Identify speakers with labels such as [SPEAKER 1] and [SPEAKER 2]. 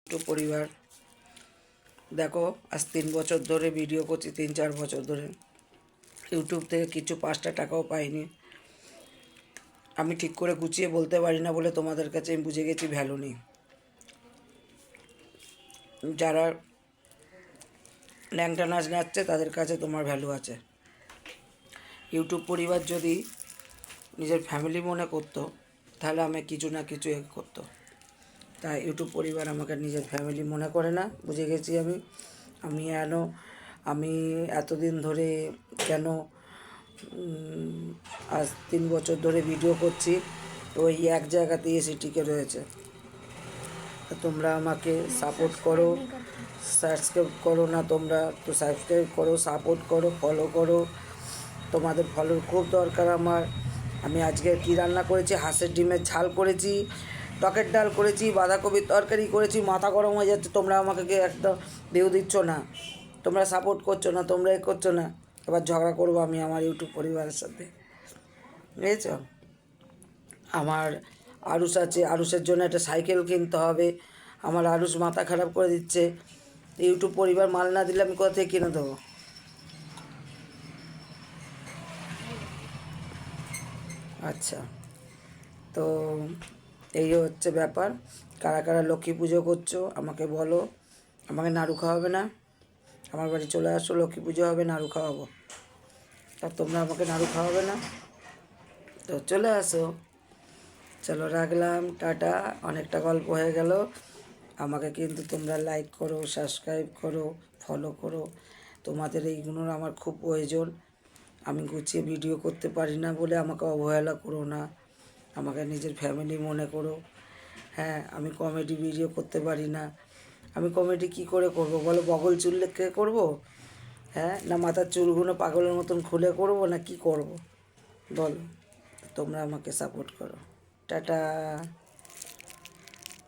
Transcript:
[SPEAKER 1] ছোট পরিবার। দেখো আজ 3 বছর ধরে ভিডিও করছি, 3-4 বছর ধরে ইউটিউব থেকে কিছু 5টা টাকাও পাইনি। আমি ঠিক করে গুছিয়ে বলতে পারি না বলে তোমাদের কাছে আমি বুঝে গেছি ভ্যালু নেই। যারা ল্যাংটা নাচ নাচছে তাদের কাছে তোমার ভ্যালু আছে। ইউটিউব পরিবার যদি নিজের ফ্যামিলি মনে করতো তাহলে আমি কিছু না কিছু করতো। তাই ইউটিউব পরিবার আমাকে নিজের ফ্যামিলি মনে করে না, বুঝে গেছি আমি এতদিন ধরে কেন আজ 3 বছর ধরে ভিডিও করছি, ওই এক জায়গাতেই এসে টিকে রয়েছে। তোমরা আমাকে সাপোর্ট করো, সাবস্ক্রাইব করো না তোমরা তো সাবস্ক্রাইব করো, সাপোর্ট করো, ফলো করো। তোমাদের ফলোর খুব দরকার আমার। আমি আজকে কী রান্না করেছি, হাঁসের ডিমের ঝাল করেছি, টকের ডাল করেছি, বাঁধাকপির তরকারি করেছি। মাথা গরম হয়ে যাচ্ছে, তোমরা আমাকে একদম ভিউ দিচ্ছ না, তোমরা সাপোর্ট করছো না, তোমরা করছো না। এবার ঝগড়া করবো আমি আমার ইউটিউব পরিবারের সাথে, বুঝেছ? আমার আরুষ আছে, আরুষের জন্য একটা সাইকেল কিনতে হবে। আমার আরুষ মাথা খারাপ করে দিচ্ছে, ইউটিউব পরিবার মাল না দিলে আমি কোথা থেকে কিনে দেবো? আচ্ছা, তো এই হচ্ছে ব্যাপার। কারা কারা লক্ষ্মী পুজো করছো আমাকে বলো। আমাকে নাড়ু খাওয়াবে না? আমার বাড়ি চলে আসো, লক্ষ্মী পুজো হবে, নাড়ু খাওয়াবো। তা তোমরা আমাকে নাড়ু খাওয়াবে না? তো চলে আসো। চলো রাখলাম, টাটা। অনেকটা গল্প হয়ে গেল। আমাকে কিন্তু তোমরা লাইক করো, সাবস্ক্রাইব করো, ফলো করো। তোমাদের এইগুলোর আমার খুব প্রয়োজন। আমি গুছিয়ে ভিডিও করতে পারি না বলে আমাকে অবহেলা করো না, আমাকে নিজের ফ্যামিলি মনে করো। হ্যাঁ, আমি কমেডি ভিডিও করতে পারি না। আমি কমেডি কী করে করব বলো? বগল চুল রেখে করবো? হ্যাঁ, না মাথার চুলগুলো পাগলের মতন খুলে করবো, না কি করব বলো? তোমরা আমাকে সাপোর্ট করো। টাটা।